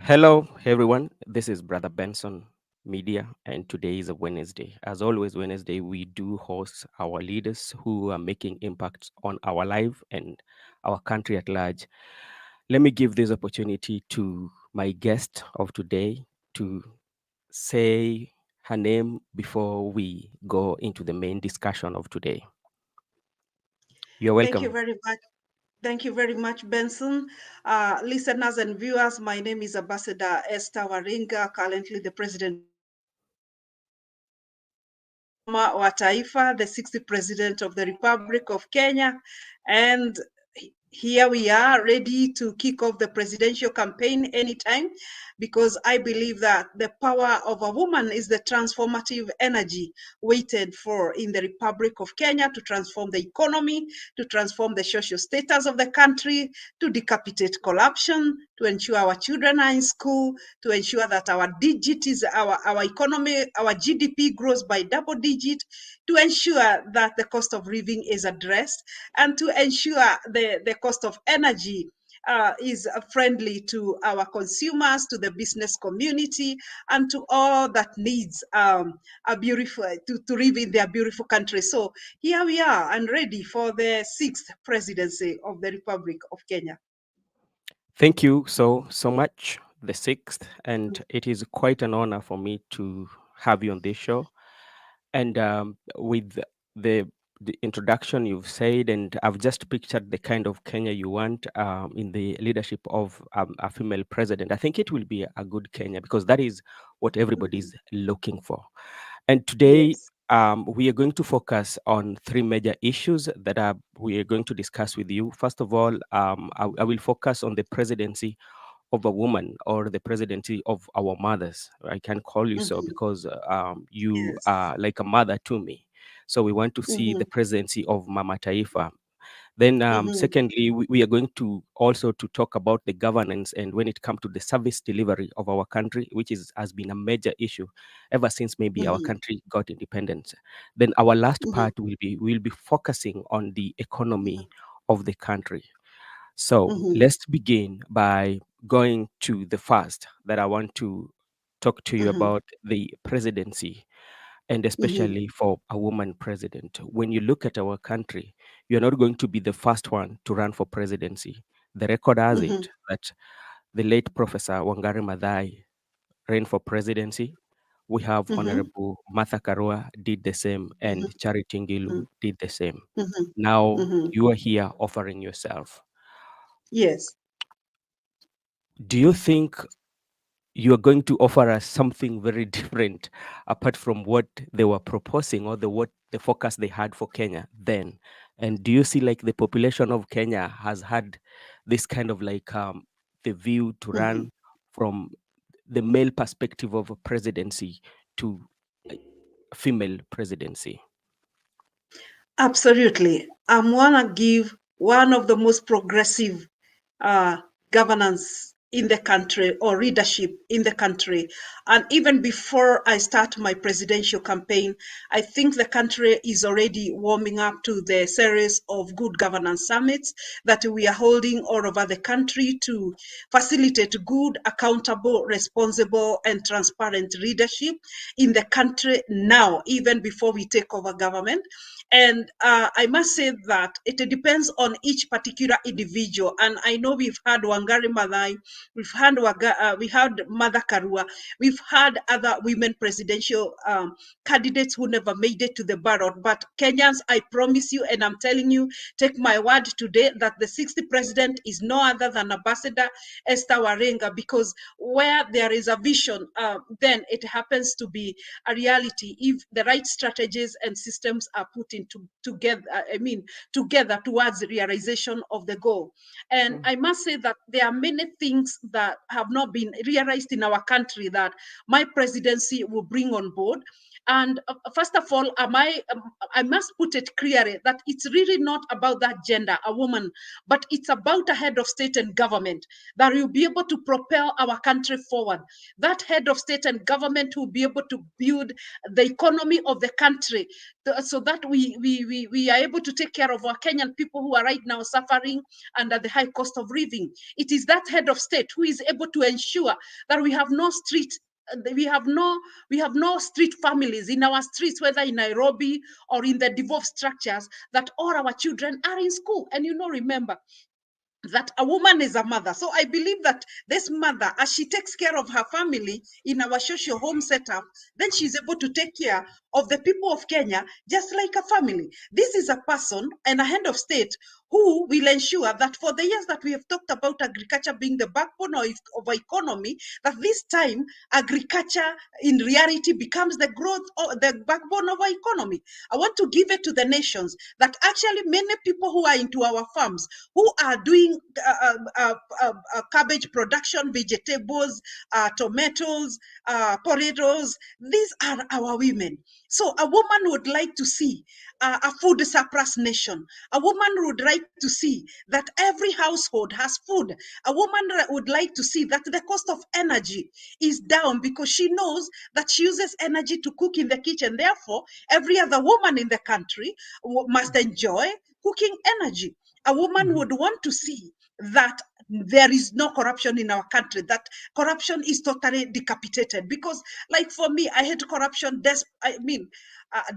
Hello, everyone. This is Brother Benson Media, and today is a Wednesday. As always, Wednesday, we do host our leaders who are making impacts on our life and our country at large. Let me give this opportunity to my guest of today to say her name before we go into the main discussion of today. You're Thank you welcome. very much. Thank you very much, Benson. Listeners and viewers, my name is Ambassador Esther Waringa, currently the President Mama wa Taifa, the 60th President of the Republic of Kenya. And here we are ready to kick off the presidential campaign anytime because I believe that the power of a woman is the transformative energy waited for in the Republic of Kenya to transform the economy, to transform the social status of the country, to decapitate corruption, to ensure our children are in school, to ensure that our digit our economy, our GDP grows by double digit, to ensure that the cost of living is addressed, and to ensure the cost of energy is friendly to our consumers, to the business community, and to all that needs a beautiful to live in their beautiful country. So here we are and ready for the sixth presidency of the Republic of Kenya. Thank you so much, the sixth, and it is quite an honor for me to have you on this show. And with the the introduction you've said, and I've just pictured the kind of Kenya you want in the leadership of a female president. I think it will be a good Kenya because that is what everybody's looking for. And today, Yes. we are going to focus on three major issues that we are going to discuss with you. First of all, I will focus on the presidency of a woman or the presidency of our mothers. I can call you so Mhm. because you Yes. are like a mother to me. So we want to see the Mhm. presidency of Mama Taifa. Then, Mhm. secondly, we are going to also to talk about the governance and when it comes to the service delivery of our country, which is has been a major issue ever since maybe our Mhm. country got independence. Then our last Mhm. part will be focusing on the economy of the country. So Mhm. let's begin by going to the first that I want to talk to you Mhm. about the presidency and Mhm. especially for a woman president. When you look at our country, you're not going to be the first one to run for presidency. The record has Mhm. it that the late Professor Wangari Maathai ran for presidency. We have Mhm. Honorable Martha Karua did the same, and Mhm. Charity Ngilu Mhm. did the same. Mhm. Now Mhm. you are here offering yourself. Yes. Do you think you are going to offer us something very different apart from what they were proposing or the focus they had for Kenya then? And do you see like the population of Kenya has had this kind of like the view to Mhm. run from the male perspective of a presidency to a female presidency? Absolutely. I'm wanna give one of the most progressive uh, governance in the country or leadership in the country. And even before I start my presidential campaign, I think the country is already warming up to the series of good governance summits that we are holding all over the country to facilitate good, accountable, responsible, and transparent leadership in the country now, even before we take over government. And I must say that it depends on each particular individual. And I know we've had Wangari Maathai, we had Mother Karua, we've had other women presidential candidates who never made it to the ballot. But Kenyans, I promise you, and I'm telling you, take my word today that the 60th president is no other than Ambassador Esther Waringa, because where there is a vision, then it happens to be a reality if the right strategies and systems are put into together. I mean, together towards the realization of the goal. And Mm. I must say that there are many things that have not been realized in our country that my presidency will bring on board. And first of all, I must put it clearly that it's really not about that gender, a woman, but it's about a head of state and government that will be able to propel our country forward. That head of state and government will be able to build the economy of the country so that we are able to take care of our Kenyan people who are right now suffering under the high cost of living. It is that head of state who is able to ensure that we have no street we have no street families in our streets, whether in Nairobi or in the devolved structures, that all our children are in school. And remember that a woman is a mother. So I believe that this mother, as she takes care of her family in our social home setup, then she's able to take care of the people of Kenya just like a family. This is a person and a head of state who will ensure that for the years that we have talked about agriculture being the backbone of our economy, that this time agriculture in reality becomes the growth or the backbone of our economy. I want to give it to the nations that actually many people who are into our farms, who are doing cabbage production, vegetables, tomatoes, potatoes, these are our women. So a woman would like to see a food surplus nation. A woman would like to see that every household has food. A woman would like to see that the cost of energy is down because she knows that she uses energy to cook in the kitchen. Therefore, every other woman in the country must enjoy cooking energy. A woman would want to see that there is no corruption in our country, that corruption is totally decapitated. Because, like for me, I hate corruption.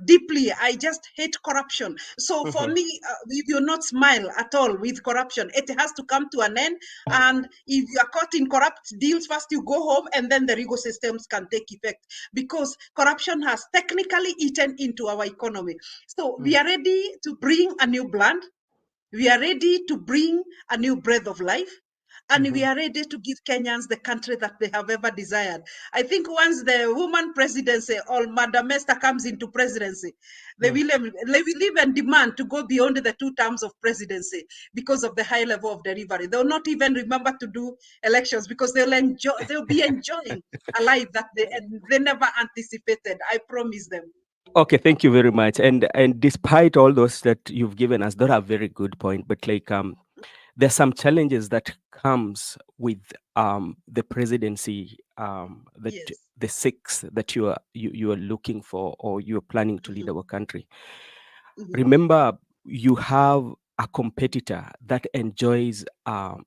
Deeply. I just hate corruption. So for me, if you not smile at all with corruption, it has to come to an end. And if you are caught in corrupt deals, first you go home, and then the legal systems can take effect, because corruption has technically eaten into our economy. So we are ready to bring a new blood. We are ready to bring a new breath of life, and we are ready to give Kenyans the country that they have ever desired. I think once the woman presidency or Madam Esther comes into presidency, they will even demand to go beyond the 2 terms of presidency because of the high level of delivery. They'll not even remember to do elections because they'll be enjoying a life that they never anticipated. I promise them. Okay, thank you very much. And despite all those that you've given us, those are very good point. But like there's some challenges that comes with the presidency that Yes. the 6 that you are looking for, or you're planning to lead our country. Remember, you have a competitor that enjoys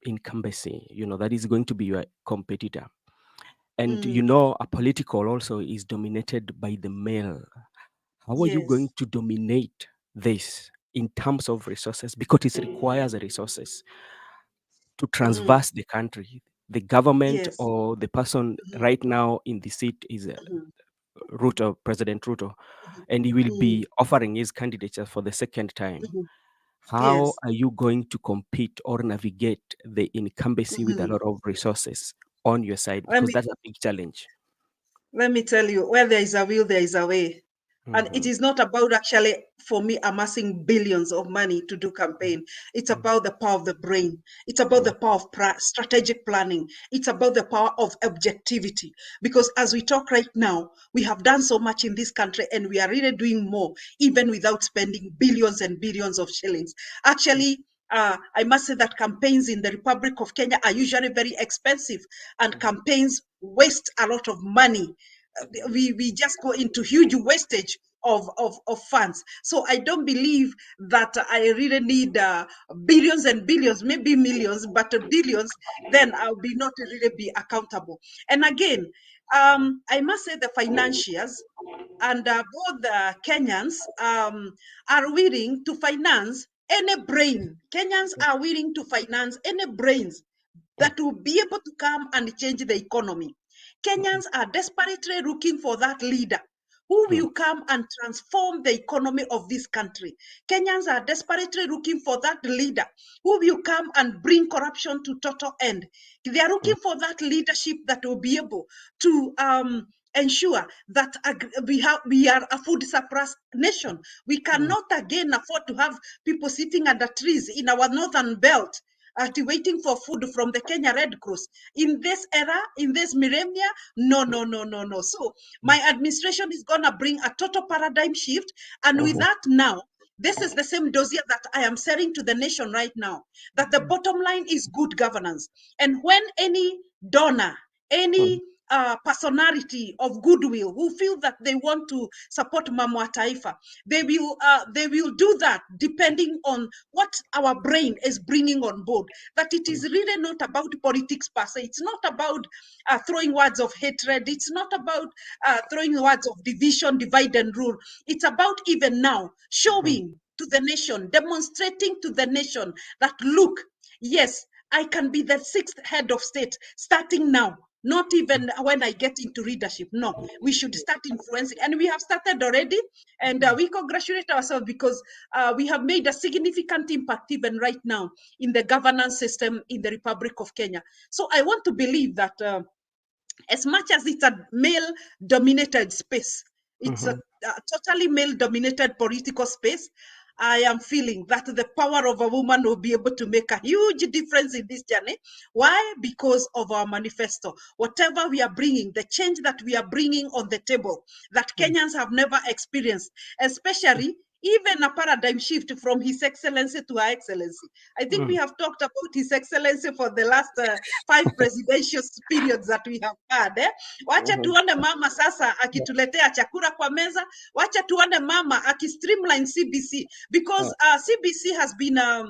incumbency, that is going to be your competitor. And a political also is dominated by the male. How are you going Yes. to dominate this in terms of resources? Because it requires resources to transverse the country. The government Yes. or the person right now in the seat is Ruto, President Ruto, and he will be offering his candidature for the second time. How Yes. are you going to compete or navigate the incumbency with a lot of resources on your side? Let Because me that's a big challenge. let me tell you, where there is a will, there is a way. And it Mhm, is not about actually, for me, amassing billions of money to do campaign. It's mhm, about the power of the brain. It's about the power of strategic planning. It's about the power of objectivity. Because as we talk right now, we have done so much in this country, and we are really doing more, even without spending billions and billions of shillings. Actually, I must say that campaigns in the Republic of Kenya are usually very expensive, and campaigns waste a lot of money. We just go into huge wastage of funds. So I don't believe that I really need billions and billions, maybe millions, but billions, then I'll be not really be accountable. And again, I must say the financiers and both the Kenyans are willing to finance any brain. Kenyans are willing to finance any brains that will be able to come and change the economy. Kenyans are desperately looking for that leader who will come and transform the economy of this country. Kenyans are desperately looking for that leader who will come and bring corruption to total end. They are looking for that leadership that will be able to ensure that we are a food surplus nation. We cannot again afford to have people sitting under trees in our northern belt waiting for food from the Kenya Red Cross. In this era, in this millennia, no, no, no, no, no. So my administration is going to bring a total paradigm shift. And with that now, this is the same dossier that I am selling to the nation right now, that the bottom line is good governance. And when any donor, any personality of goodwill who feel that they want to support Mama wa Taifa, they will do that depending on what our brain is bringing on board. That it is really not about politics per se. It's not about throwing words of hatred. It's not about throwing words of division, divide and rule. It's about even now showing to the nation, demonstrating to the nation that look, yes, I can be the sixth head of state starting now. Not even when I get into leadership. No, we should start influencing. And we have started already. And we congratulate ourselves because we have made a significant impact even right now in the governance system in the Republic of Kenya. So I want to believe that as much as it's a male-dominated space, it's a totally male-dominated political space, I am feeling that the power of a woman will be able to make a huge difference in this journey. Why? Because of our manifesto. Whatever we are bringing, the change that we are bringing on the table, that Kenyans have never experienced, especially even a paradigm shift from His Excellency to Her Excellency. I think we have talked about His Excellency for the last 5 presidential periods that we have had. Wacha tuone mama sasa akituletea chakula kwa meza. Wacha tuone mama akistreamline CBC, because CBC has been a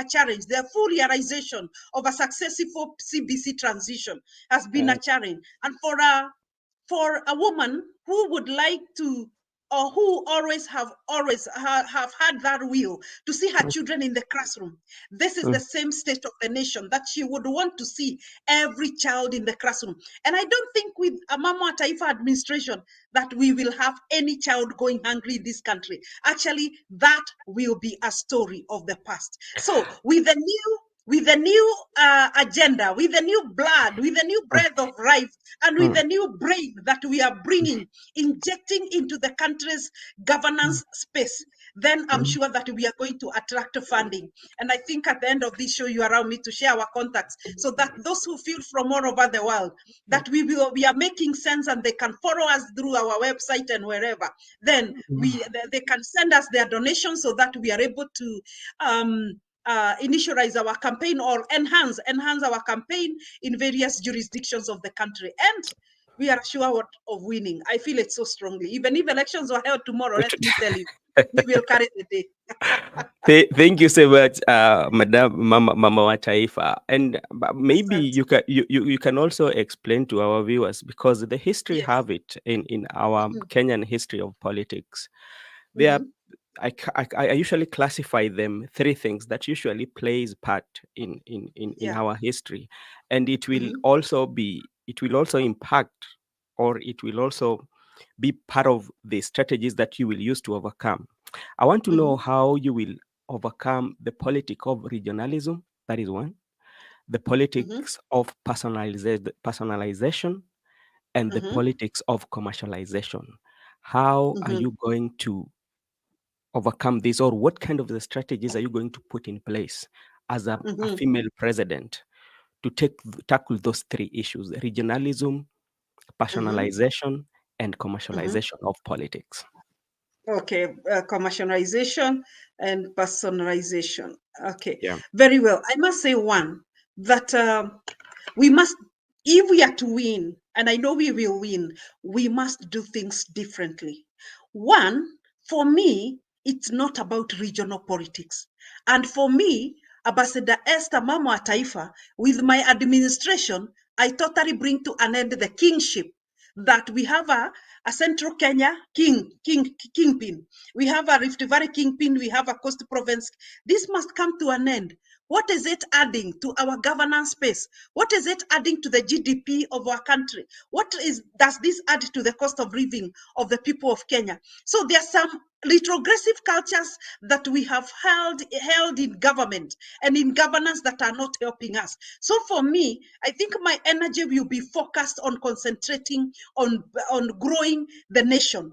challenge. The full realization of a successful CBC transition has been a challenge, and for a woman who would like to, or who always have had that will to see her children in the classroom. This is the same state of the nation that she would want to see every child in the classroom. And I don't think with a Mama wa Taifa administration that we will have any child going hungry in this country. Actually, that will be a story of the past. So with the new agenda, with the new blood, with the new breath of life, and with the new brain that we are bringing, injecting into the country's governance space, then I'm sure that we are going to attract funding. And I think at the end of this show, you allow me to share our contacts so that those who feel from all over the world that we are making sense and they can follow us through our website and wherever, then they can send us their donations so that we are able to initialize our campaign or enhance our campaign in various jurisdictions of the country. And we are sure of winning. I feel it so strongly. Even if elections are held tomorrow, let me tell you, we will carry the day. Thank you so much, Madam Mama wa Taifa. And maybe you can also explain to our viewers, because the history have it in our Kenyan history of politics. There are, I usually classify them 3 things that usually plays part in our history, and it will also impact, or it will also be part of the strategies that you will use to overcome. I want to know how you will overcome the politics of regionalism. That is one. The politics of personalization and the politics of commercialization. How are you going to overcome this, or what kind of the strategies are you going to put in place as a female president to tackle those 3 issues: regionalism, personalization, and commercialization of politics? Okay, commercialization and personalization. Okay, Yeah. very well. I must say one, that we must, if we are to win, and I know we will win, we must do things differently. One, for me, it's not about regional politics. And for me, Ambassador Esther Mama wa Taifa, with my administration, I totally bring to an end the kingship, that we have a Central Kenya kingpin. We have a Rift Valley kingpin. We have a Coast Province. This must come to an end. What is it adding to our governance space? What is it adding to the GDP of our country? Does this add to the cost of living of the people of Kenya? So there are some retrogressive cultures that we have held in government and in governance that are not helping us. So for me, I think my energy will be focused on concentrating on growing the nation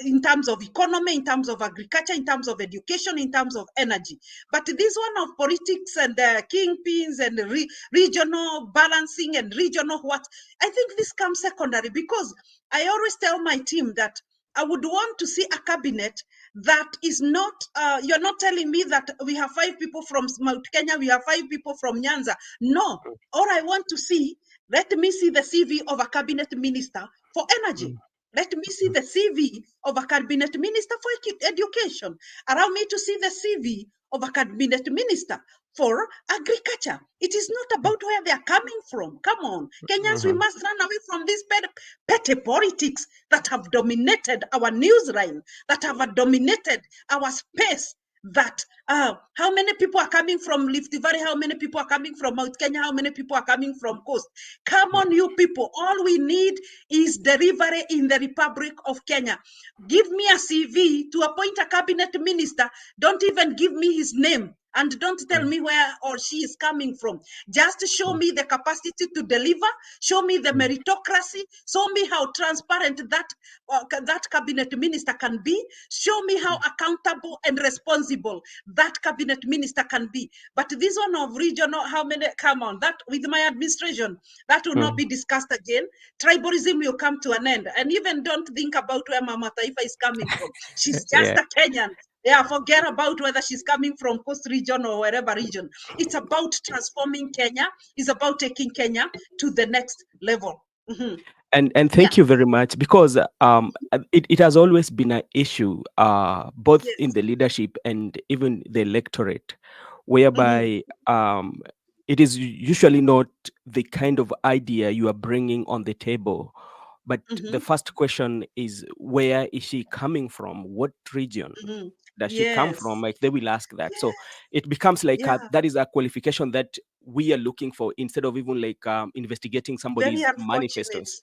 in terms of economy, in terms of agriculture, in terms of education, in terms of energy. But this one of politics and kingpins and regional balancing and regional what, I think this comes secondary, because I always tell my team that I would want to see a cabinet that is not, you're not telling me that we have 5 people from Mount Kenya, we have 5 people from Nyanza. No, all I want to see, let me see the CV of a cabinet minister for energy. Let me see the CV of a cabinet minister for education. Allow me to see the CV of a cabinet minister for agriculture. It is not about where they are coming from. Come on, Kenyans, we must run away from this petty politics that have dominated our newsline, that have dominated our space. That how many people are coming from Rift Valley, how many people are coming from Mount Kenya, how many people are coming from coast. Come on, you people, all we need is delivery in the Republic of Kenya. Give me a CV to appoint a cabinet minister. Don't even give me his name. And don't tell me where or she is coming from. Just show me the capacity to deliver. Show me the meritocracy. Show me how transparent that cabinet minister can be. Show me how accountable and responsible that cabinet minister can be. But this one of regional, how many, come on, that with my administration, that will not be discussed again. Tribalism will come to an end. And even don't think about where Mama Taifa is coming from. She's just a Kenyan. Yeah, forget about whether she's coming from coast region or wherever region. It's about transforming Kenya. It's about taking Kenya to the next level. And thank you very much, because it has always been an issue, both in the leadership and even the electorate, whereby it is usually not the kind of idea you are bringing on the table, but the first question is, where is she coming from? What region does she come from? Like, they will ask that. So it becomes like that is a qualification that we are looking for, instead of even like investigating somebody's manifestos.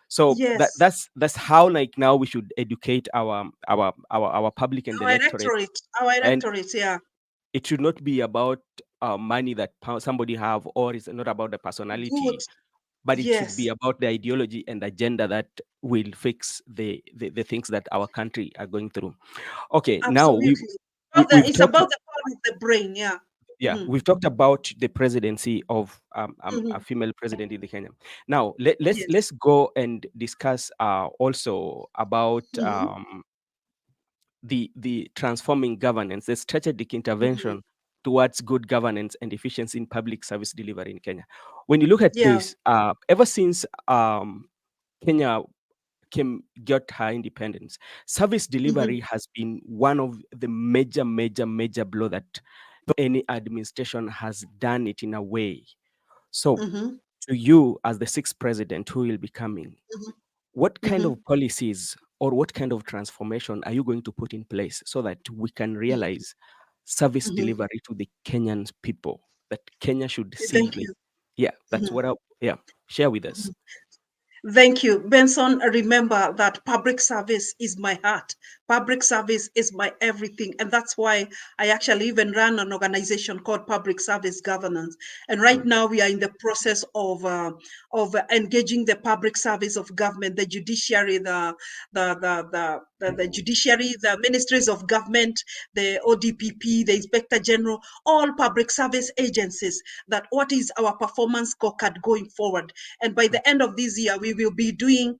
So that's how, like, now we should educate our public and the electorate. Our And electorate, yeah. it should not be about money that somebody have, or it's not about the personality, but it should be about the ideology and agenda that will fix the things that our country are going through. Okay, absolutely. Now it's about the power of the brain, yeah. We've talked about the presidency of a female president in the Kenya. Now let's go and discuss also about the transforming governance, the strategic intervention towards good governance and efficiency in public service delivery in Kenya. When you look at this, ever since Kenya got her independence, service delivery has been one of the major blow that any administration has done it in a way. So to you, as the sixth president who will be coming, what kind of policies or what kind of transformation are you going to put in place so that we can realize service delivery to the Kenyan people, that Kenya should see? Thank you. That's what share with us. Thank you, Benson. Remember that public service is my heart. Public service is my everything. And that's why I actually even run an organization called Public Service Governance. And right now we are in the process of engaging the public service of government, the judiciary, the judiciary, the ministries of government, the ODPP, the Inspector General, all public service agencies, that what is our performance scorecard going forward. And by the end of this year, we will be doing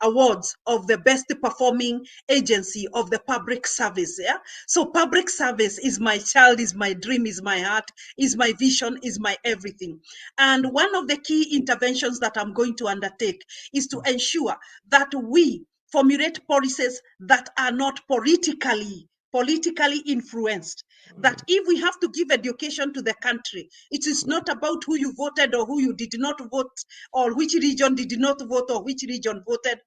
awards of the best performing agency of the public service. Yeah. So public service is my child, is my dream, is my heart, is my vision, is my everything. And one of the key interventions that I'm going to undertake is to ensure that we formulate policies that are not politically influenced. that if we have to give education to the country, it is not about who you voted or who you did not vote, or which region did not vote or which region voted.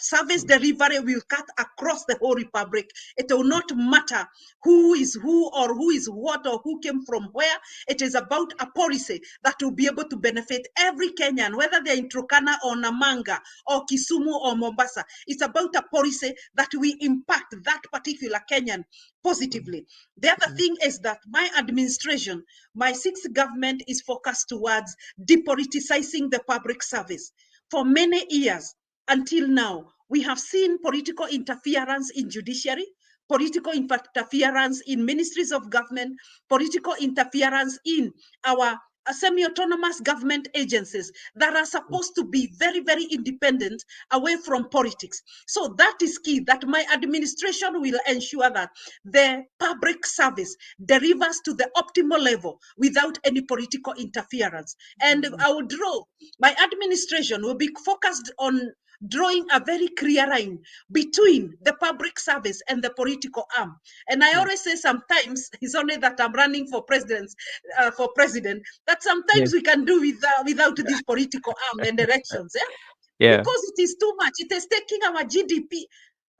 Service delivery will cut across the whole republic. It will not matter who is who or who is what or who came from where. It is about a policy that will be able to benefit every Kenyan, whether they're in Turkana or Namanga or Kisumu or Mombasa. It's about a policy that will impact that particular Kenyan positively. The other thing is that my administration, my sixth government, is focused towards depoliticizing the public service. For many years until now, we have seen political interference in judiciary, political interference in ministries of government, political interference in our semi-autonomous government agencies that are supposed to be very, very independent, away from politics. So that is key, that my administration will ensure that the public service delivers to the optimal level without any political interference. And I will draw, my administration will be focused on drawing a very clear line between the public service and the political arm. And I always say sometimes it's only that I'm running for president, that sometimes we can do without this political arm and elections. Yeah. Because it is too much. It is taking our GDP.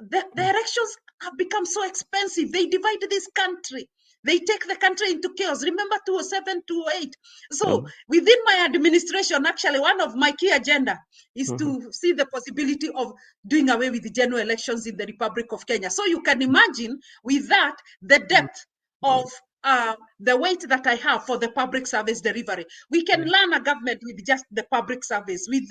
The elections have become so expensive. They divide this country. They take the country into chaos. Remember 2007, 2008. So within my administration, actually, one of my key agenda is to see the possibility of doing away with the general elections in the Republic of Kenya. So you can imagine with that, the depth of the weight that I have for the public service delivery. We can learn a government with just the public service, with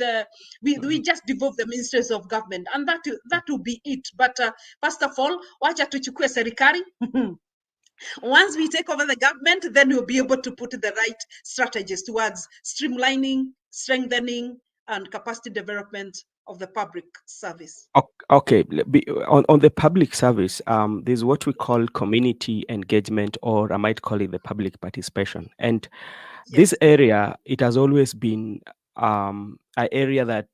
we just devolve the ministries of government, and that will be it. But first of all, wacha tuchukue serikali. Once we take over the government, then we'll be able to put the right strategies towards streamlining, strengthening, and capacity development of the public service. Okay, on the public service, there's what we call community engagement, or I might call it the public participation. And this area, it has always been an area that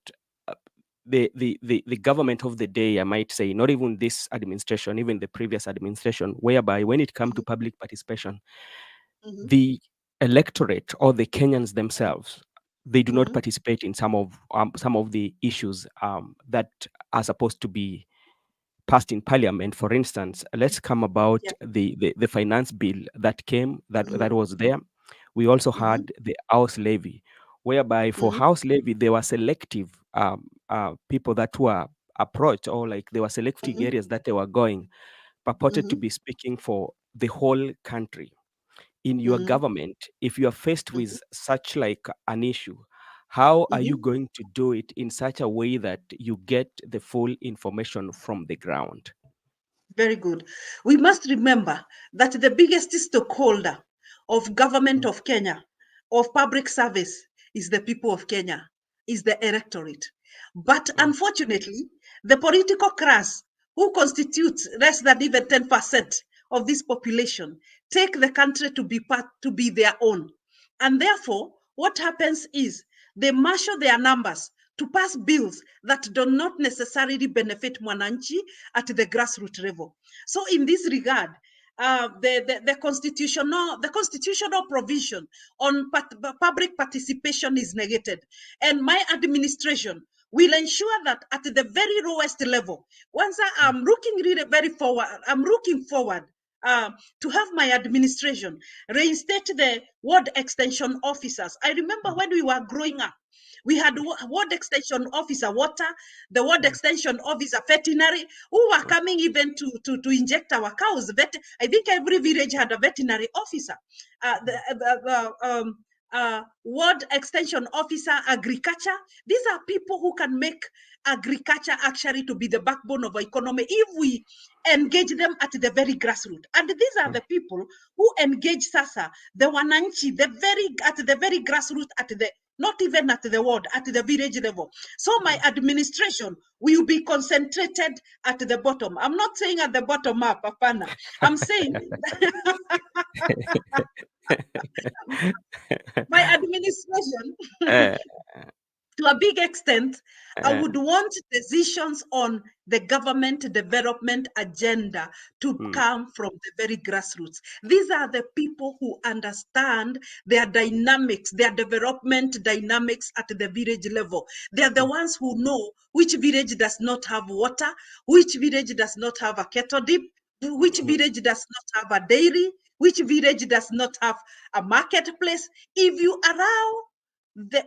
the government of the day, I might say, not even this administration, even the previous administration, whereby when it comes to public participation, the electorate or the Kenyans themselves, they do not participate in some of the issues that are supposed to be passed in parliament. For instance, let's come about the finance bill that came, that was there. We also had the house levy, whereby for house levy, there were selective people that were approached, or like they were selecting areas that they were going, purported to be speaking for the whole country. In your government, if you are faced with such like an issue, how are you going to do it in such a way that you get the full information from the ground? Very good. We must remember that the biggest stakeholder of government of Kenya, of public service, is the people of Kenya, is the electorate. But unfortunately, the political class, who constitutes less than even 10% of this population, take the country to be their own. And therefore, what happens is they marshal their numbers to pass bills that do not necessarily benefit Mwananchi at the grassroots level. So in this regard, the constitutional provision on public participation is negated. And my administration will ensure that at the very lowest level, once I'm looking really very forward, I'm looking forward to have my administration reinstate the ward extension officers. I remember when we were growing up, we had ward extension officer water, the ward extension officer veterinary, who were coming even to inject our cows. I think every village had a veterinary officer. Ward extension officer, agriculture. These are people who can make agriculture actually to be the backbone of our economy if we engage them at the very grassroots. And these are the people who engage SASA, the Wananchi, at the very grassroots, not even at the ward, at the village level. So my administration will be concentrated at the bottom. I'm not saying at the bottom up, Apana. I'm saying my administration to a big extent, I Uh, would want decisions on the government development agenda to mm, come from the very grassroots. These are the people who understand their dynamics, their development dynamics at the village level. They are the mm, ones who know which village does not have water, which village does not have a kettle dip, which mm, village does not have a dairy, which village does not have a marketplace. If you allow the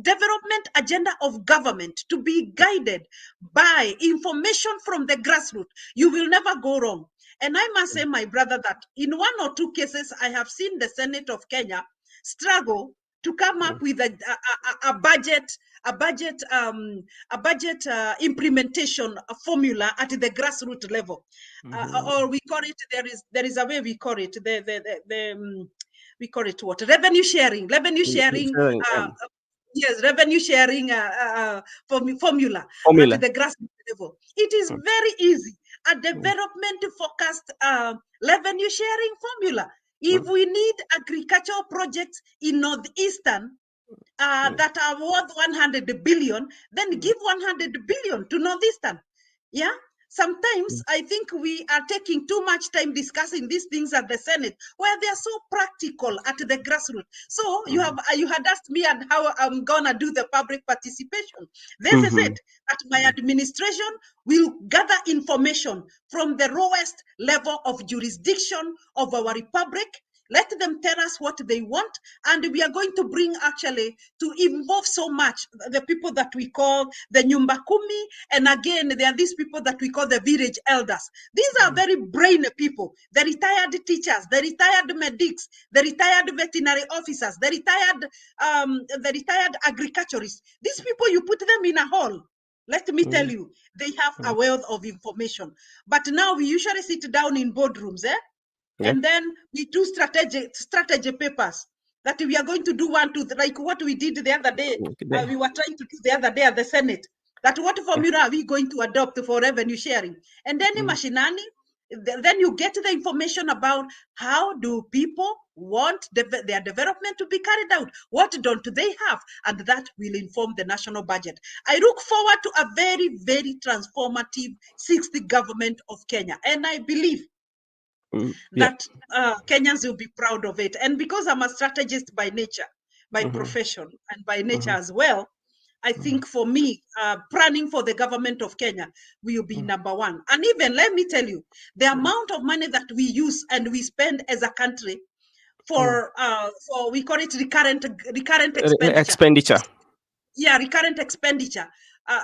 development agenda of government to be guided by information from the grassroots, you will never go wrong. And I must say, my brother, that in one or two cases, I have seen the Senate of Kenya struggle to come up mm, with a budget, a budget implementation formula at the grassroots level, mhm, or we call it. There is a way we call it we call it what? Revenue sharing. Revenue sharing. sharing, Yes, revenue sharing formula at formula. the grassroots level. It is Mm, very easy. A mm, development focused revenue sharing formula. If mm, we need agricultural projects in Northeastern mm, that are worth 100 billion, then mm, give 100 billion to Northeastern. Yeah. Sometimes mm, I think we are taking too much time discussing these things at the Senate, where they are so practical at the grassroots. So mhm, you had asked me and how I'm gonna do the public participation. This is mhm, it. That my administration will gather information from the lowest level of jurisdiction of our republic. Let them tell us what they want, and we are going to bring actually to involve so much the people that we call the Nyumba Kumi, and again there are these people that we call the village elders. These are mm, very brain people, the retired teachers, the retired medics, the retired veterinary officers, the retired agriculturists. These people, you put them in a hall. Let me tell mm, you, they have a mm. wealth of information. But now we usually sit down in boardrooms, Yeah. and then we do strategy papers that we are going to do one, two, like what we did the other day. Okay, there. We were trying to do the other day at the Senate. That what Yeah. formula are we going to adopt for revenue sharing? And then in Mm, Mashinani, then you get the information about how do people want their development to be carried out? What don't they have? And that will inform the national budget. I look forward to a very, very transformative sixth government of Kenya. And I believe yeah. that Kenyans will be proud of it. And because I'm a strategist by nature, by Mhm, profession, and by nature mhm, as well, I mhm, think for me, planning for the government of Kenya will be mm, number one. And even, let me tell you, the amount of money that we use and we spend as a country mm. for we call it recurrent expenditure. Expenditure. Yeah, recurrent expenditure,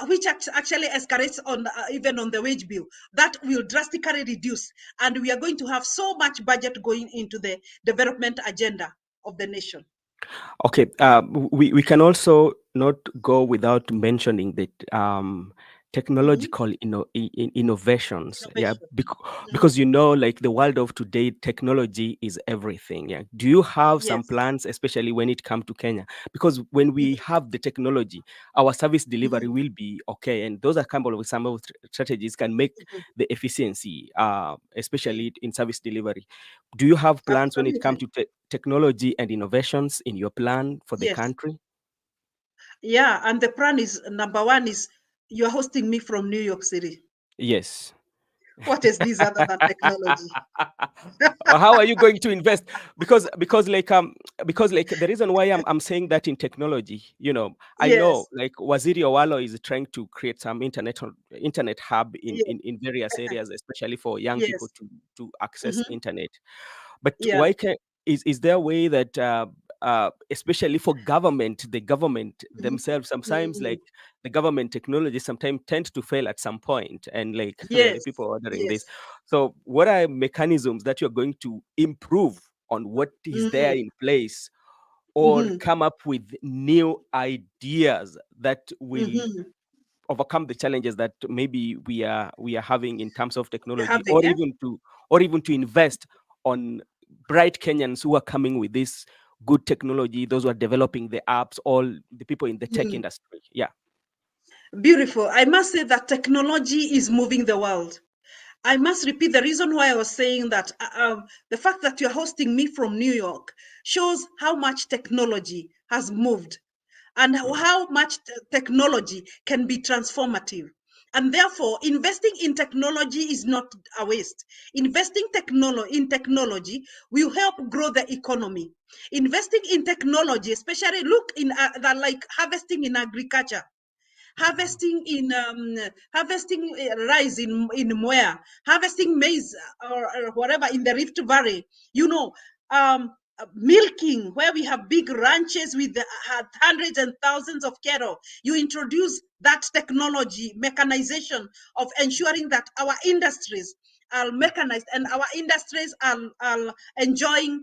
which actually escalates on even on the wage bill, that will drastically reduce, and we are going to have so much budget going into the development agenda of the nation. Okay, we can also not go without mentioning that Mhm. technological innovations. Yeah, Innovation. Mhm. because like the world of today, technology is everything. Yeah, do you have some Yes. plans, especially when it comes to Kenya? Because when we Mhm. have the technology, our service delivery Mhm. will be okay, and those are kind of some of strategies can make Mhm. the efficiency, especially in service delivery. Do you have plans when it comes Absolutely. to technology and innovations in your plan for the Yes. country? Yeah, and the plan is number one is you're hosting me from New York City. Yes. What is this other than technology? How are you going to invest? Because the reason why I'm saying that in technology, I know Yes. like Waziri Owalo is trying to create some internet hub in, Yes. in various areas, especially for young people Yes. to access Mhm. internet. But Yeah. why can is there a way that especially for the government Mhm. themselves, sometimes Mhm. like the government technology sometimes tends to fail at some point, and like there are Yes. people ordering this. Yes. So what are mechanisms that you're going to improve on what is there Mhm. in place, or Mhm. come up with new ideas that will Mhm. overcome the challenges that maybe we are having in terms of We're technology, having, eh? or even to invest on bright Kenyans who are coming with this good technology, those who are developing the apps, all the people in the tech Mhm. industry. Yeah. Beautiful. I must say that technology is moving the world. I must repeat the reason why I was saying that the fact that you're hosting me from New York shows how much technology has moved. and how much technology can be transformative. And therefore, investing in technology is not a waste. Investing in technology will help grow the economy. Investing in technology, especially look in like harvesting in agriculture, harvesting rice in Mwea, harvesting maize or whatever in the Rift Valley, milking, where we have big ranches with hundreds and thousands of cattle. You introduce that technology, mechanization of ensuring that our industries are mechanized and our industries are enjoying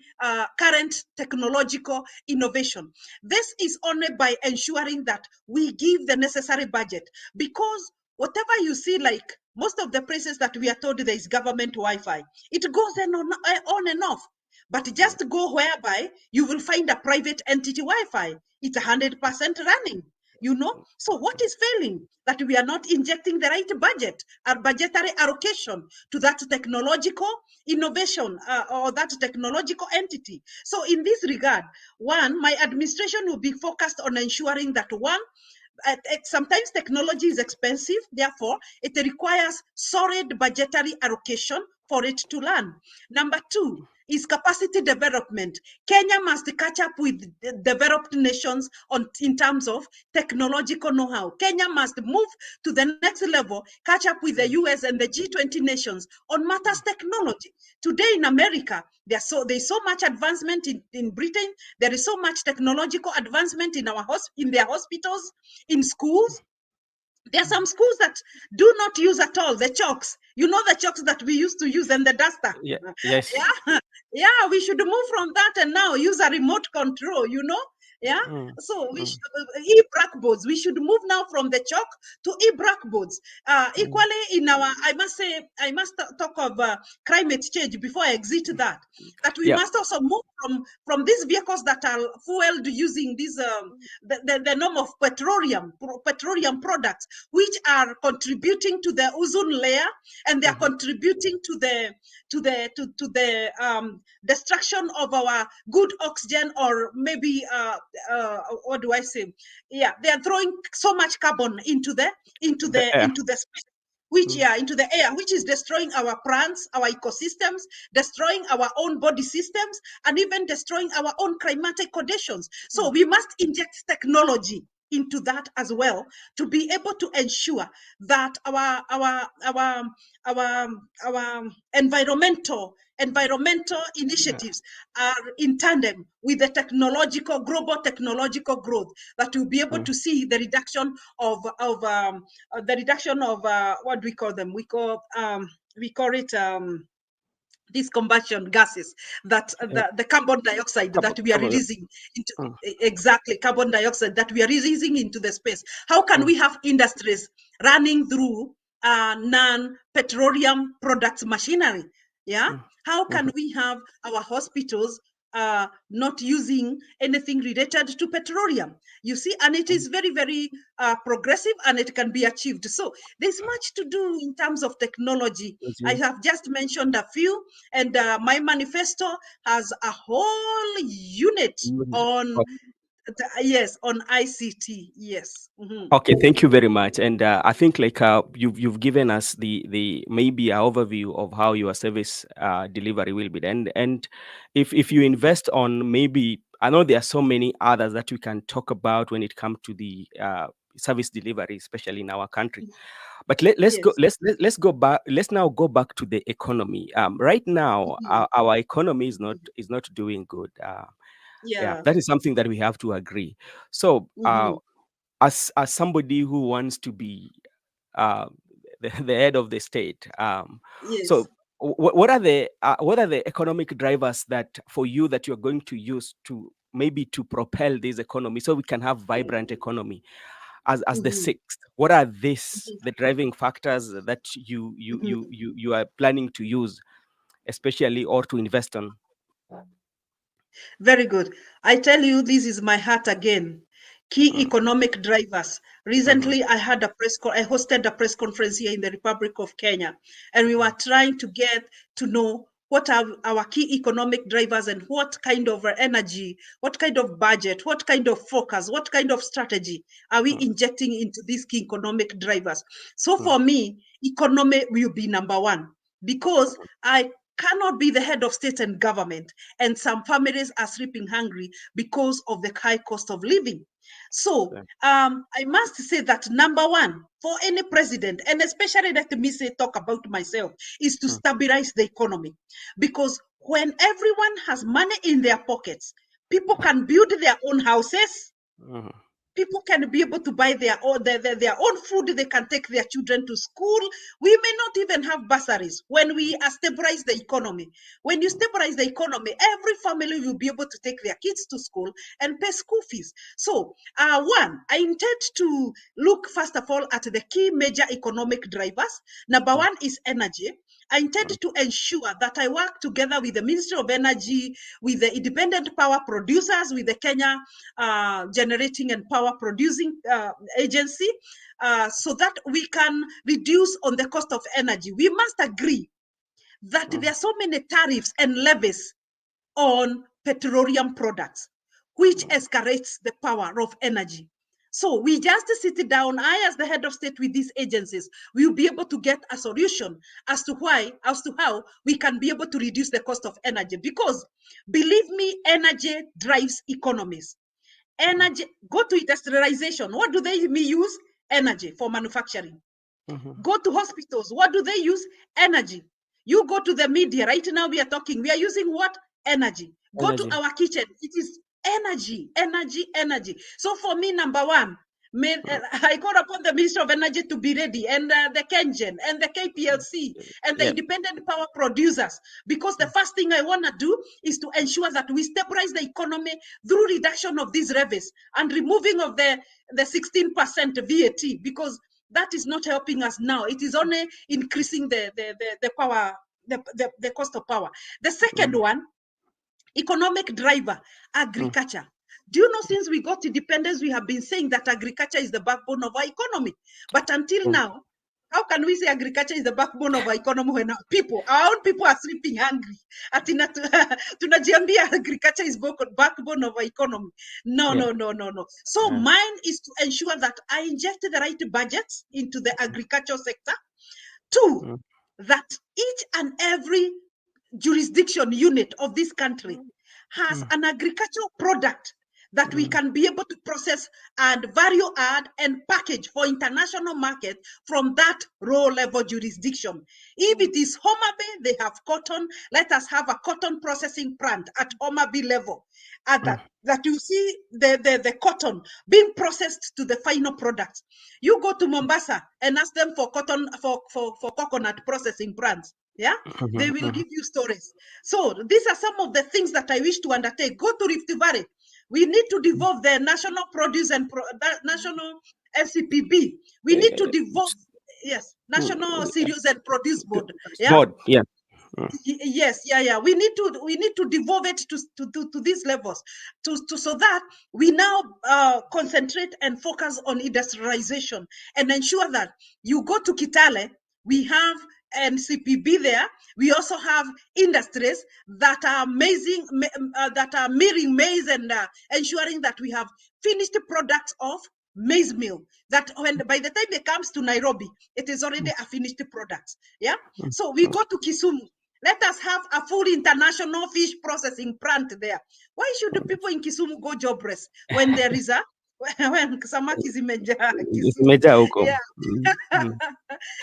current technological innovation. This is only by ensuring that we give the necessary budget, because whatever you see, like most of the places that we are told there is government Wi-Fi, it goes on and off. But just go whereby you will find a private entity Wi-Fi. It's 100% running. So what is failing? That we are not injecting the right budget or budgetary allocation to that technological innovation or that technological entity. So in this regard, one, my administration will be focused on ensuring that sometimes technology is expensive, therefore it requires solid budgetary allocation for it to learn. Number two is capacity development. Kenya must catch up with developed nations in terms of technological know-how. Kenya must move to the next level, catch up with the US and the G20 nations on matters technology. Today in America, there's so much advancement in Britain. There is so much technological advancement in their hospitals, in schools. There are some schools that do not use at all the chalks. The chalks that we used to use and the duster. Yeah. Yes. Yeah, we should move from that and now use a remote control, Yeah. So we should e-blackboards. We should move now from the chalk to e-blackboards. Equally, I must talk of climate change before I exit that we Yeah. must also move from these vehicles that are fueled using this the norm of petroleum products, which are contributing to the ozone layer, and they are contributing to the destruction of our good oxygen, or maybe what do I say? Yeah, they are throwing so much carbon into the The air. space, into the air, which is destroying our plants, our ecosystems, destroying our own body systems, and even destroying our own climatic conditions. So we must inject technology into that as well, to be able to ensure that our environmental initiatives are in tandem with the global technological growth, that we'll be able to see the reduction of what do we call them? We call it these combustion gases, that the carbon dioxide that we are releasing into exactly carbon dioxide that we are releasing into the space. How can we have industries running through non-petroleum products machinery? Yeah. How can we have our hospitals not using anything related to petroleum? You see, and it is very, very progressive, and it can be achieved. So there's much to do in terms of technology. I have just mentioned a few, and my manifesto has a whole unit on on ICT. Yes. Okay, thank you very much. And I think you've given us the maybe an overview of how your service delivery will be. And if you invest on, maybe I know there are so many others that we can talk about when it comes to the service delivery, especially in our country. But let's go. Let's go back. Let's now go back to the economy. Right now, our economy is not doing good. Yeah, that is something that we have to agree. So, as somebody who wants to be uh, the head of the state, so what are the economic drivers that for you that you're going to use to maybe to propel this economy, so we can have vibrant economy? As the sixth, what are the driving factors that you are planning to use, especially, or to invest on? Very good. I tell you, this is my heart again. Key economic drivers. Recently, I hosted a press conference here in the Republic of Kenya, and we were trying to get to know what are our key economic drivers, and what kind of energy, what kind of budget, what kind of focus, what kind of strategy are we injecting into these key economic drivers. So for me, economy will be number one, because I cannot be the head of state and government, and some families are sleeping hungry because of the high cost of living. So I must say that number one for any president, and especially let me say talk about myself, is to stabilize the economy. Because when everyone has money in their pockets, people can build their own houses. People can be able to buy their own food. They can take their children to school. We may not even have bursaries when we stabilize the economy. When you stabilize the economy, every family will be able to take their kids to school and pay school fees. So, one, I intend to look first of all at the key major economic drivers. Number one is energy. I intend to ensure that I work together with the Ministry of Energy, with the independent power producers, with the Kenya Generating and Power Producing Agency, so that we can reduce on the cost of energy. We must agree that there are so many tariffs and levies on petroleum products, which escalates the power of energy. So we just sit down, I as the head of state with these agencies, we'll be able to get a solution as to how we can be able to reduce the cost of energy. Because believe me, energy drives economies. Energy, go to industrialization. What do they use? Energy for manufacturing. Go to hospitals. What do they use? Energy. You go to the media. Right now we are talking. We are using what? Energy. Go to our kitchen. It is energy, energy, energy. So for me, number one, I call upon the Minister of Energy to be ready, and the KenGen, and the KPLC, and the independent power producers, because the first thing I want to do is to ensure that we stabilize the economy through reduction of these levies and removing of the 16% VAT, because that is not helping us now. It is only increasing the power, the cost of power. The second one, economic driver, agriculture. Do you know, since we got independence, we have been saying that agriculture is the backbone of our economy. But until now, how can we say agriculture is the backbone of our economy when our own people are sleeping hungry? Tunajiambia agriculture is backbone of our economy. No. So mine is to ensure that I inject the right budgets into the agriculture sector. Two, that each and every jurisdiction unit of this country has an agricultural product that we can be able to process and value add and package for international market from that row level jurisdiction. If it is Homa Bay, they have cotton. Let us have a cotton processing plant at Homa Bay level. At that you see the cotton being processed to the final product. You go to Mombasa and ask them for cotton for coconut processing plants. Yeah, they will give you stories. So these are some of the things that I wish to undertake. Go to Rift Valley. We need to devolve the national produce and national NCPB. We need to devolve, national cereals and produce board. Yeah. Yes, we need to devolve it to these levels, so that we now concentrate and focus on industrialization and ensure that you go to Kitale, we have NCPB there. We also have industries that are amazing, that are milling maize and ensuring that we have finished products of maize meal, that when by the time it comes to Nairobi, it is already a finished product. Yeah. So we go to Kisumu. Let us have a full international fish processing plant there. Why should the people in Kisumu go jobless when there is when samaki zimejaa Kisumu?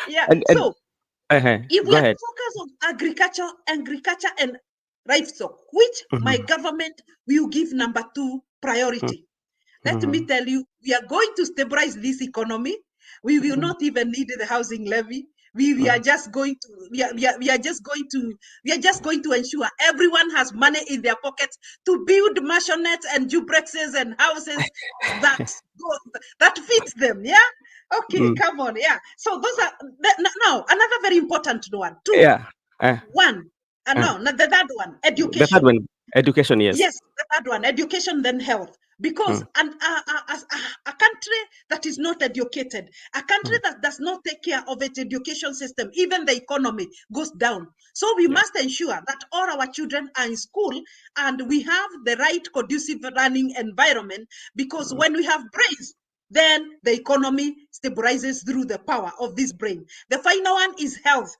Yeah. So if we are to focus on agriculture and livestock, which my government will give number 2 priority. Let me tell you, we are going to stabilize this economy. We will not even need the housing levy. We are just going to ensure everyone has money in their pockets to build mansionettes and duplexes and houses that fit them. Yeah. Okay, come on. Yeah. So those are now another very important one. 2. One. No, not the third one. Education. The third one, education. Yes. Yes, the third one, education, then health. Because a country that is not educated, a country that does not take care of its education system, even the economy goes down. So we must ensure that all our children are in school and we have the right conducive running environment, because when we have brains, then the economy stabilizes through the power of this brain. The final one is health.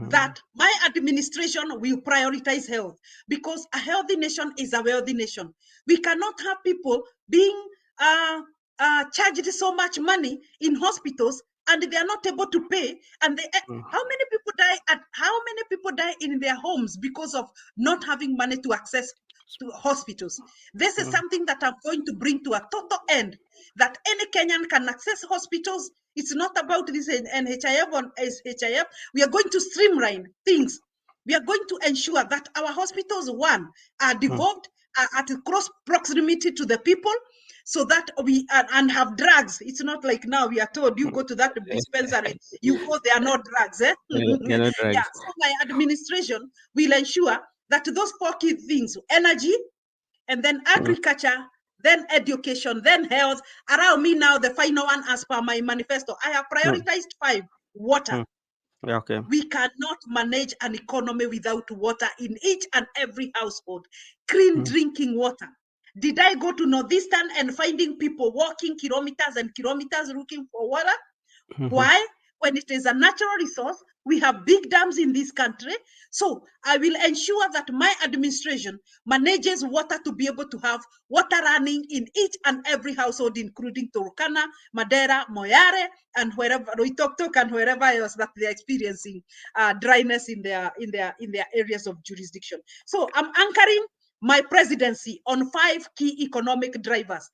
That my administration will prioritize health, because a healthy nation is a wealthy nation. We cannot have people being charged so much money in hospitals and they are not able to pay. And how many people die in their homes because of not having money to access to hospitals? This is something that I'm going to bring to a total end, that any Kenyan can access hospitals. It's not about this NHIF or SHIF. We are going to streamline things. We are going to ensure that our hospitals, one, are devolved, are at close proximity to the people, so that we and have drugs. It's not like now we are told you go to that dispensary, you go, there are no drugs. They're not Yeah, drugs. so my administration will ensure that those four key things, energy, and then agriculture, then education, then health. Around me now, the final one as per my manifesto, I have prioritized 5. Water. Okay. We cannot manage an economy without water in each and every household. Clean drinking water. Did I go to Northeastern and finding people walking kilometers and kilometers looking for water? Why? When it is a natural resource, we have big dams in this country. So I will ensure that my administration manages water to be able to have water running in each and every household, including Turkana, Madeira, Moyare, and wherever Loitoktok and wherever else that they're experiencing dryness in their areas of jurisdiction. So I'm anchoring my presidency on 5 key economic drivers.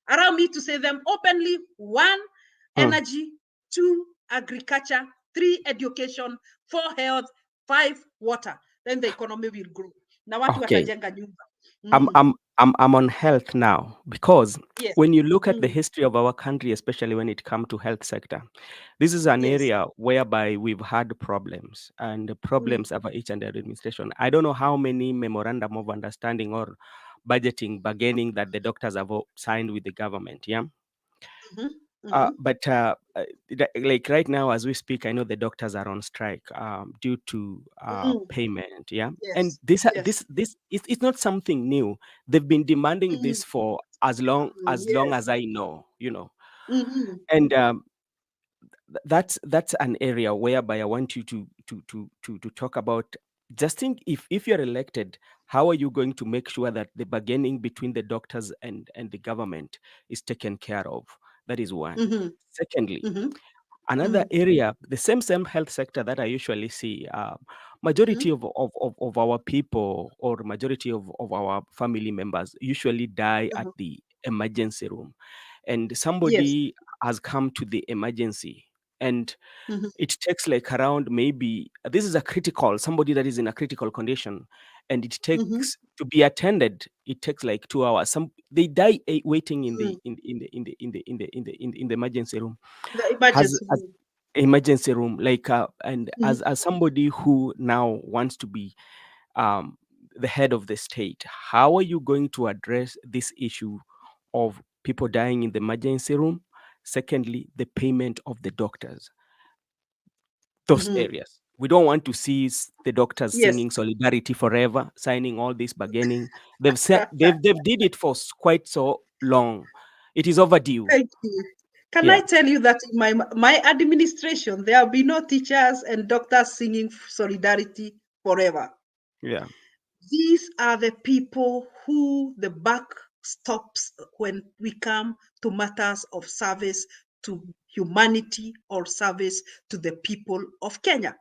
Allow me to say them openly. 1, energy. 2, agriculture. 3, education. 4, health. 5, water. Then the economy will grow. Na watu Okay. watajenga nyumba. I'm on health now, because Yes. when you look at the history of our country, especially when it comes to health sector, this is an Yes. area whereby we've had problems, and the problems of each and every administration. I don't know how many memorandum of understanding or bargaining that the doctors have signed with the government. Yeah. But like right now, as we speak, I know the doctors are on strike due to payment. Yeah, and Yes. it's not something new. They've been demanding this for as long as I know, and that's an area whereby I want you to talk about. Just think, if you're elected, how are you going to make sure that the bargaining between the doctors and the government is taken care of? That is one. Secondly, another area, the same health sector that I usually see, majority of our people, or majority of our family members usually die at the emergency room, and Yes. somebody has come to the emergency, and it takes like around, maybe this is somebody that is in a critical condition, and it takes to be attended, it takes like 2 hours. They die waiting in the emergency room. The Has emergency as room. emergency room, like and as somebody who now wants to be um the head of the state, how are you going to address this issue of people dying in the emergency room? Secondly, the payment of the doctors, those areas. We don't want to see the doctors Yes. singing solidarity forever, signing all this bargaining. They've did it for quite so long. It is overdue. Thank you. Can I Yeah, tell you that in my administration, there will be no teachers and doctors singing solidarity forever. yeah. These are the people who the buck stops when we come to matters of service to humanity or service to the people of Kenya.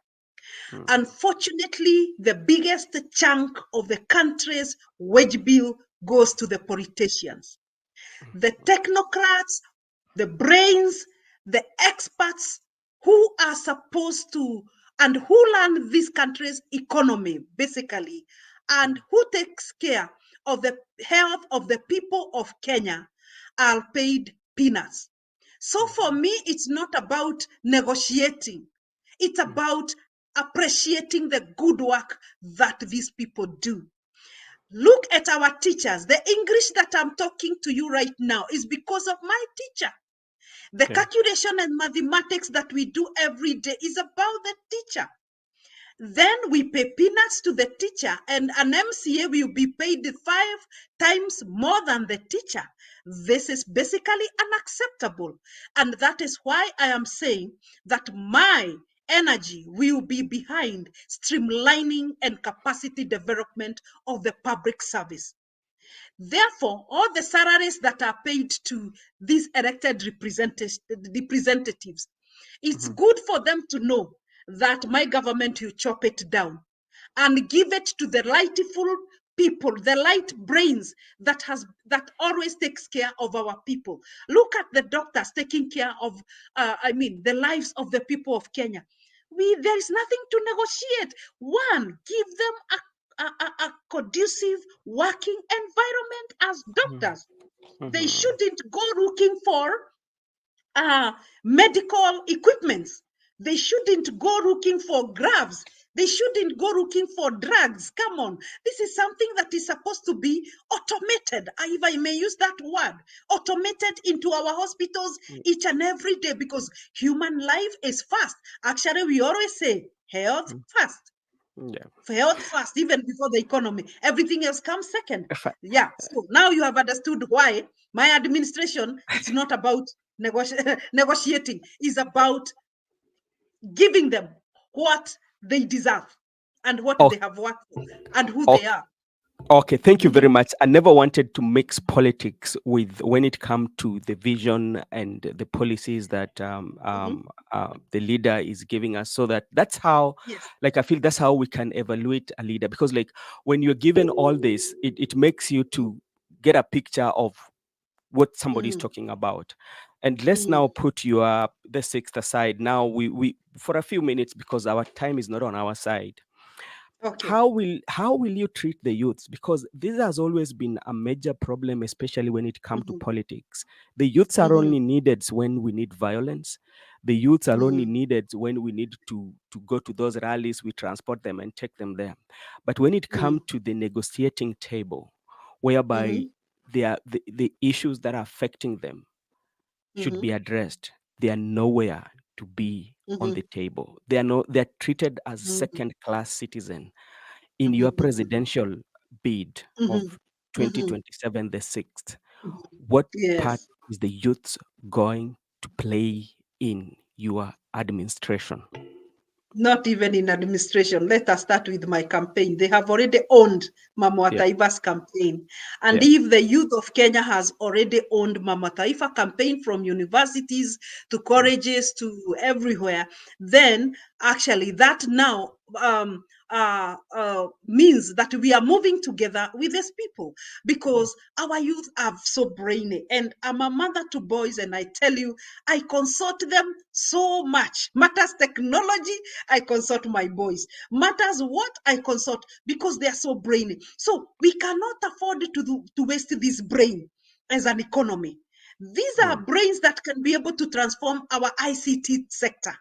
Unfortunately, the biggest chunk of the country's wage bill goes to the politicians, the technocrats, the brains, the experts who are supposed to and who run this country's economy, basically, and who takes care of the health of the people of Kenya are paid peanuts. So for me, it's not about negotiating. It's about appreciating the good work that these people do. Look at our teachers. The English that I'm talking to you right now is because of my teacher. The Okay. calculation and mathematics that we do every day is about the teacher. Then we pay peanuts to the teacher, and an MCA will be paid 5 times more than the teacher. This is basically unacceptable. And that is why I am saying that my energy will be behind streamlining and capacity development of the public service. Therefore, all the salaries that are paid to these elected representatives, it's good for them to know that my government will chop it down and give it to the rightful people, the light brains that always takes care of our people. Look at the doctors taking care of, the lives of the people of Kenya. There is nothing to negotiate. One, give them a conducive working environment as doctors. They shouldn't go looking for medical equipments. They shouldn't go looking for gloves. They shouldn't go looking for drugs. Come on. This is something that is supposed to be automated, if I may use that word, automated into our hospitals each and every day, because human life is first. Actually, we always say health first. Yeah. Health first, even before the economy. Everything else comes second. If I- Yeah. So now you have understood why my administration, it's not about negotiating, it's about giving them what they deserve and what Oh, they have worked for and who they okay. are. Okay, thank you very Mhm, much. I never wanted to mix politics with when it comes to the vision and the policies that mhm. the leader is giving us. So that's how, Yes. like, I feel that's how we can evaluate a leader. Because, like, when you're given all this, it makes you to get a picture of what somebody is Mhm, talking about. And let's mhm. now put your the sixth aside. Now we for a few minutes, because our time is not on our side. Okay. How will you treat the youths? Because this has always been a major problem, especially when it comes to Mhm, politics. The youths are mhm, only needed when we need violence. The youths are only mhm, needed when we need to go to those rallies, we transport them and take them there. But when it mhm, comes to the negotiating table, whereby mhm, the issues that are affecting them should mhm, be addressed, they are nowhere to be on mhm, the table. They're treated as mhm, second class citizen. In your mhm, presidential bid of mhm, mhm, 2027, the sixth, mhm. what part Yes. is the youth going to play in your administration? Not even in administration. Let us start with my campaign. They have already owned Mama Yeah, Taifa's campaign. And yeah. if the youth of Kenya has already owned Mama Taifa campaign from universities to Mm, colleges to everywhere, then actually that now means that we are moving together with these people, mm, because our youth are so brainy. And I'm a mother to boys, and I tell you, I consult them so much. Matters technology, I consult my boys. Matters what, I consult, because they are so brainy. So we cannot afford to waste this brain as an economy. These are mm, brains that can be able to transform our ICT sector.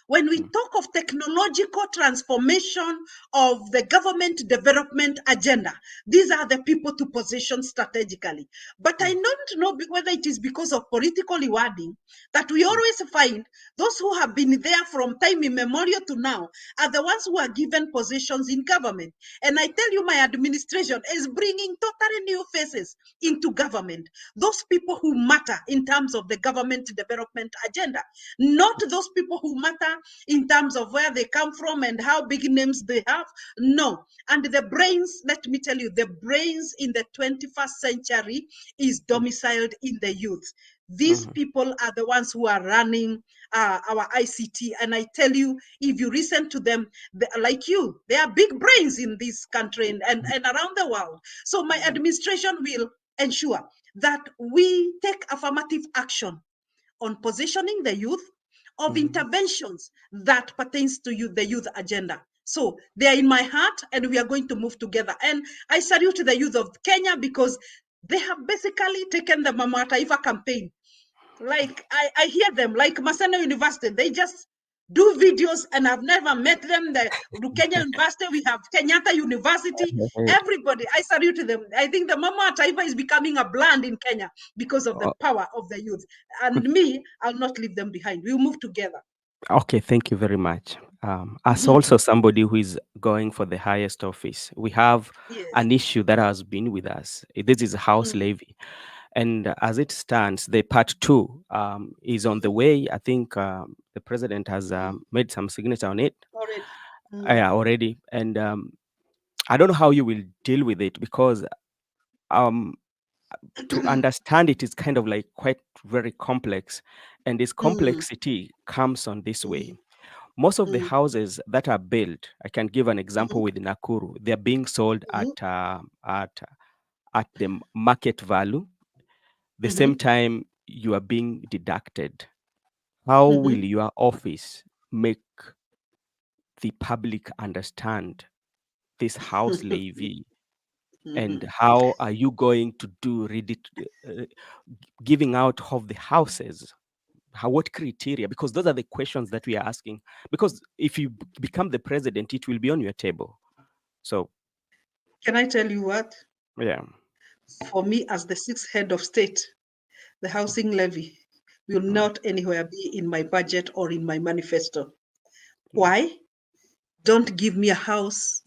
When we mm, talk of technological transformation of the government development agenda, these are the people to position strategically. But I mm, don't know whether it is because of political rewarding that we mm, always find those who have been there from time immemorial to now are the ones who are given positions in government. And I tell you, my administration is bringing totally new faces into government. Those people who matter in terms of the government development agenda, not those people who matter in terms of where they come from and how big names they have. No. And the brains, let me tell you, the brains in the 21st century is mm, domiciled in the youth. These mhm, people are the ones who are running our ICT. And I tell you, if you listen to them, like you, they are big brains in this country and around the world. So my administration will ensure that we take affirmative action on positioning the youth of mhm. interventions that pertains to you, the youth agenda. So they are in my heart, and we are going to move together. And I salute the youth of Kenya, because they have basically taken the Mama Taifa campaign. Like I hear them, like Maseno University, they just do videos, and I've never met them. The Kenya University, we have Kenyatta University. Everybody, I salute them. I think the Mama Taifa is becoming a brand in Kenya because of the Oh, power of the youth. And me, I'll not leave them behind. We'll move together. okay, thank you very much. As Mhm. also somebody who is going for the highest office, we have Yes. an issue that has been with us. This is house Mm, levy. And as it stands, the part two is on the mhm, way. I think the president has mm. made some signature on it Already. Mm, already. And I don't know how you will deal with it because um, to understand it is kind of like quite very complex. And this mm, complexity comes on this way. mm, Most of the mm, houses that are built, I can give an example mhm, with Nakuru, they're being sold mhm, at the market value. The same mhm, time, you are being deducted. How will mhm, your office make the public understand this house levy? And mhm. how are you going to do uh, giving out of the houses? How, what criteria? Because those are the questions that we are asking. Because if you become the president, it will be on your table. So, Can I tell you what? yeah. For me, as the sixth head of state, the housing levy will Mm, not anywhere be in my budget or in my manifesto. mm, Why? Don't give me a house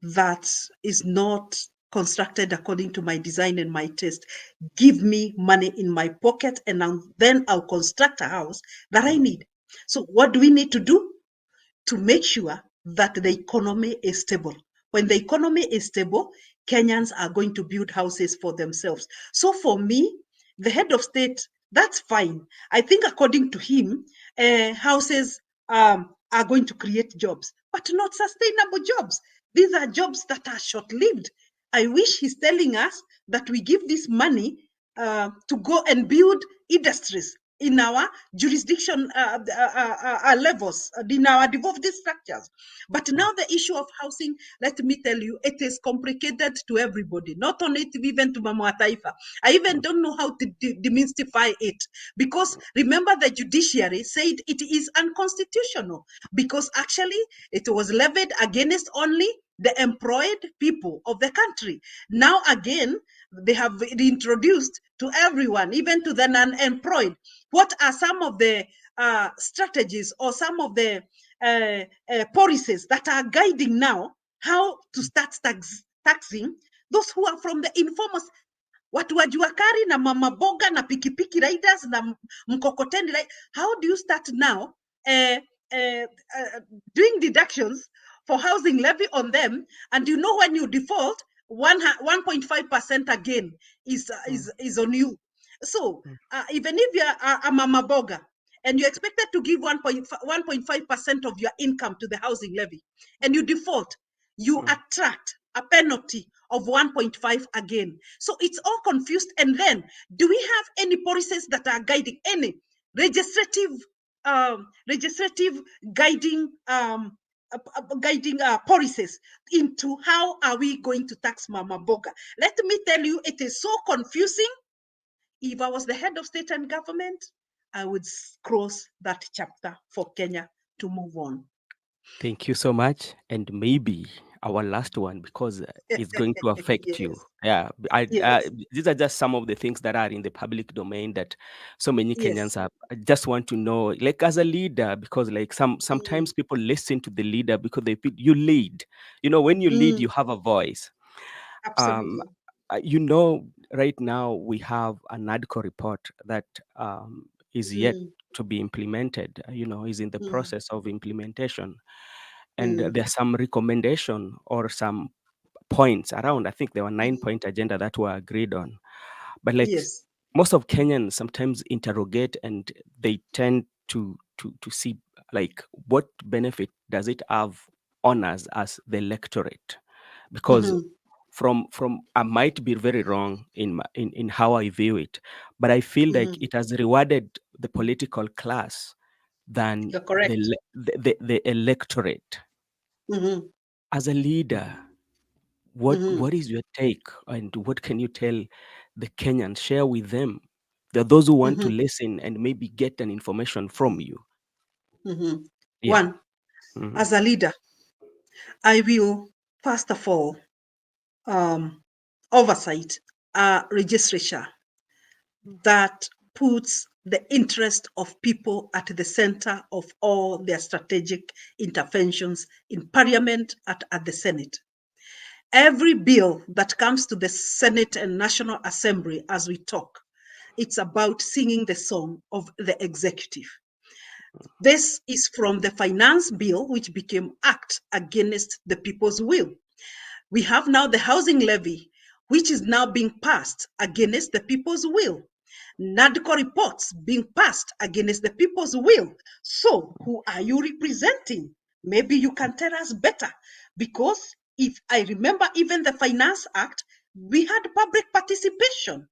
that is not constructed according to my design and my taste. Give me money in my pocket, and then I'll construct a house that I mm, need. So, what do we need to do to make sure that the economy is stable? When the economy is stable, Kenyans are going to build houses for themselves. So, for me, the head of state, that's fine. I think, according to him, houses are going to create jobs, but not sustainable jobs. These are jobs that are short lived. I wish he's telling us that we give this money to go and build industries in our jurisdiction levels, in our devolved structures. But mm, now the issue of housing, let me tell you, it is complicated to everybody, not only to even to Mama Taifa. I even mm, don't know how to demystify it, because remember the judiciary said it is unconstitutional, because actually it was levied against only the employed people of the country. Now again, they have introduced to everyone, even to the non-employed. What are some of the strategies or some of the policies that are guiding now how to start taxing those who are from the informal, watu wa jua kari na mama boga na pikipiki riders na mkokoteni? How do you start now uh, uh, uh, doing deductions for housing levy on them? And you know, when you default, 1.5% again mm, is on you. So mm, even if you're a mama boga and you're expected to give 1.5% of your income to the housing levy, and you default, you mm, attract a penalty of 1.5 again. So it's all confused. And then, do we have any policies that are guiding, any legislative legislative guiding guiding policies into how are we going to tax Mama Boga? Let me tell you, it is so confusing. If I was the head of state and government, I would cross that chapter for Kenya to move on. Thank you so much. And maybe our last one, because it's going to affect you. Yes, Yeah, yes, these are just some of the things that are in the public domain that so many Kenyans yes. have. I just want to know, like as a leader, because like Mm, sometimes people listen to the leader because they feel you lead. You know, when you lead, mm, you have a voice. Um, absolutely. right now we have an ADCO report that is yet Mm, to be implemented. Is in the mm, process of implementation, and mm, there's some recommendation or some points around. I think there were nine mm. point agenda that were agreed on, but like Yes. most of Kenyans sometimes interrogate and they tend to see like what benefit does it have on us as the electorate, because Mhm, from I might be very wrong in how I view it, but I feel like mhm. it has rewarded the political class than You're correct. the electorate. Mhm, As a leader, what mhm, is your take, and what can you tell the Kenyans? Share with them. There are those who want to mhm, listen and maybe get an information from mhm, you. mhm. Yeah. One, Mhm. as a leader, I will first of all um, oversight a legislature that puts the interest of people at the center of all their strategic interventions in Parliament at the Senate. Every bill that comes to the Senate and National Assembly as we talk, it's about singing the song of the executive. This is from the finance bill, which became act against the people's will. We have now the housing levy, which is now being passed against the people's will. NADCO reports being passed against the people's will. So who are you representing? Maybe you can tell us better. Because if I remember even the Finance Act, we had public participation.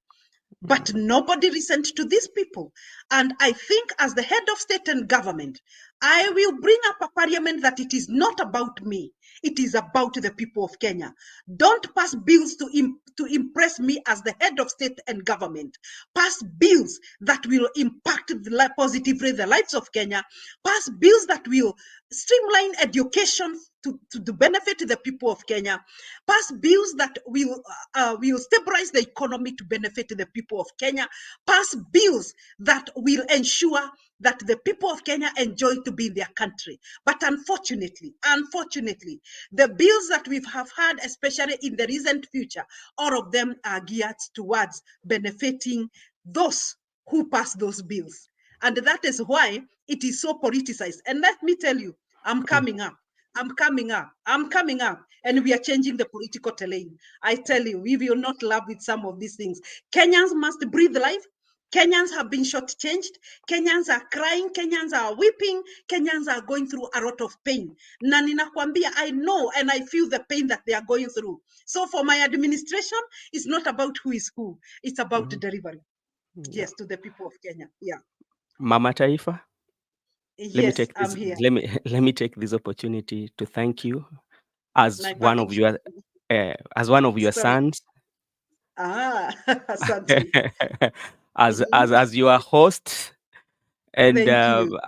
But nobody listened to these people. And I think as the head of state and government, I will bring up a parliament that it is not about me. It is about the people of Kenya. Don't pass bills to impress me as the head of state and government. Pass bills that will impact positively the lives of Kenya. Pass bills that will streamline education to benefit the people of Kenya. Pass bills that will stabilize the economy to benefit the people of Kenya. Pass bills that will ensure that the people of Kenya enjoy to be in their country. But unfortunately, the bills that we have had, especially in the recent future, all of them are geared towards benefiting those who pass those bills. And that is why it is so politicized. And let me tell you, I'm coming up. And we are changing the political terrain. I tell you, we will not laugh with some of these things. Kenyans must breathe life. Kenyans have been shortchanged. Kenyans are crying. Kenyans are weeping. Kenyans are going through a lot of pain. Na ninakwambia, I know and I feel the pain that they are going through. So for my administration, it's not about who is who. It's about Mhm. delivery. Yeah. Yes, to the people of Kenya. Yeah. Mama Taifa, let me Yes, take I'm this here. let me let me take this opportunity to thank you as My one of package. your as one of your Sorry. sons. Asante. As your host, and Thank you.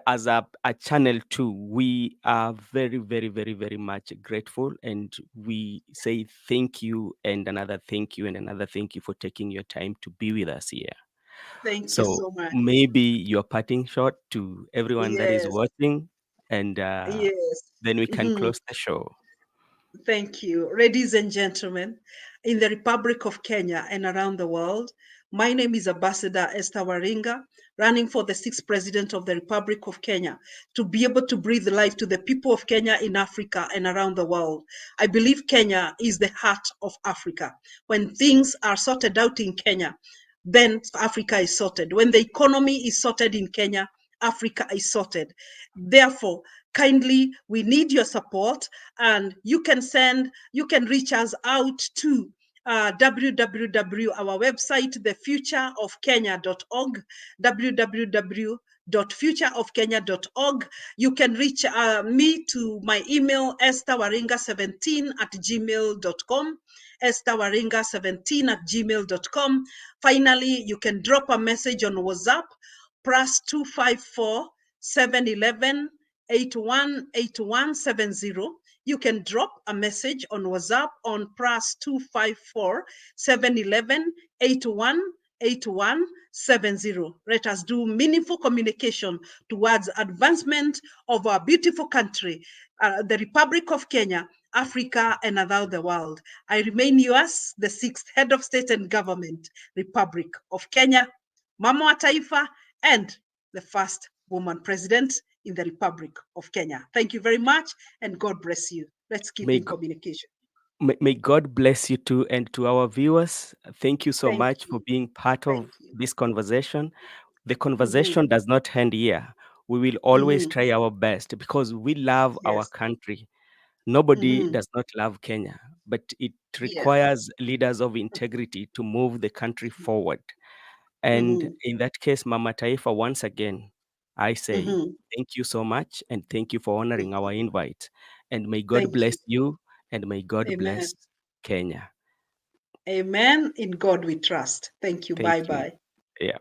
as a channel too, we are very, very, very, very much grateful, and we say thank you and another thank you and another thank you for taking your time to be with us here. Thank you So so much. maybe your parting shot to everyone that is Yes, watching, and yes. then we can Mhm. close the show. Thank you. Ladies and gentlemen, in the Republic of Kenya and around the world, my name is Ambassador Esther Waringa, running for the sixth president of the Republic of Kenya to be able to breathe life to the people of Kenya in Africa and around the world. I believe Kenya is the heart of Africa. When things are sorted out in Kenya, then Africa is sorted. When the economy is sorted in Kenya, Africa is sorted. Therefore, kindly, we need your support, and you can reach us out to www, our website, thefutureofkenya.org, www.futureofkenya.org. You can reach me to my email, estherwaringa17@gmail.com, estherwaringa17@gmail.com. Finally, you can drop a message on WhatsApp, +254 711 818170. You can drop a message on WhatsApp on +254 711 818170. Let us do meaningful communication towards advancement of our beautiful country, the Republic of Kenya, Africa, and around the world. I remain yours, the sixth head of state and government, Republic of Kenya, Mama wa Taifa, and the first woman president in the Republic of Kenya. Thank you very much, and God bless you. Let's keep May, in G- communication. may God bless you too, and to our viewers, thank you so Thank much for you. being part Thank of you. this conversation. The Mm-hmm. conversation does not end here. We will always Mm-hmm. try our best because we love our Yes. country. Nobody Mm-hmm. does not love Kenya, but it Yes. requires leaders of integrity to move the country forward. And Mm-hmm. in that case, Mama Taifa, once again, I say Mm-hmm. thank you so much and thank you for Thank honoring you. our invite. And may God Thank you. bless you and may God Amen. bless Kenya. Amen. In God we trust. Thank you. Thank Bye you. bye. Yeah.